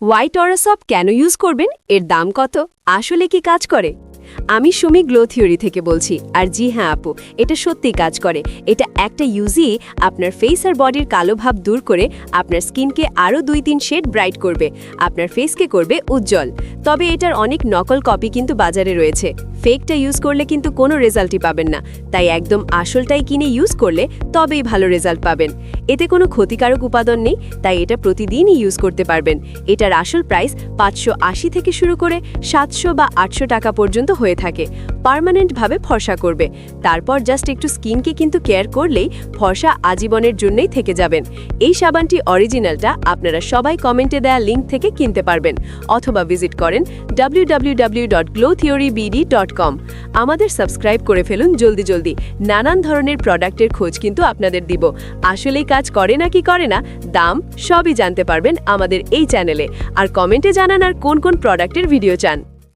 White অরাসপ কেন use করবেন, এর দাম কত, আসলে কি কাজ করে? আমি সুমি গ্লো থিওরি থেকে বলছি। আর জি হ্যাঁ আপু, এটা সত্যিই কাজ করে। এটা একটা ইউজই আপনার ফেস আর বডির কালো ভাব দূর করে আপনার স্কিনকে আরও 2-3 শেড ব্রাইট করবে, আপনার ফেসকে করবে উজ্জ্বল। তবে এটার অনেক নকল কপি কিন্তু বাজারে রয়েছে। ফেকটা ইউজ করলে কিন্তু কোনো রেজাল্টই পাবেন না। তাই একদম আসলটাই কিনে ইউজ করলে তবেই ভালো রেজাল্ট পাবেন। এতে কোনো ক্ষতিকারক উপাদান নেই, তাই এটা প্রতিদিনই ইউজ করতে পারবেন। এটার আসল প্রাইস 580 থেকে শুরু করে 700 বা 800 টাকা পর্যন্ত হয়ে থাকে। পার্মানেন্টভাবে ফর্সা করবে। তারপর জাস্ট একটু স্কিনকে কিন্তু কেয়ার করলেই ফর্সা আজীবনের জন্যই থেকে যাবেন। এই সাবানটি অরিজিনালটা আপনারা সবাই কমেন্টে দেয়া লিঙ্ক থেকে কিনতে পারবেন, অথবা ভিজিট করেন www.glowtheorybd.com। আমাদের সাবস্ক্রাইব করে ফেলুন জলদি জলদি। নানান ধরনের প্রোডাক্টের খোঁজ কিন্তু আপনাদের দিব। আসলেই কাজ করে না কি করে না, দাম সবই জানতে পারবেন আমাদের এই চ্যানেলে। আর কমেন্টে জানান আর কোন কোন প্রোডাক্টের ভিডিও চান।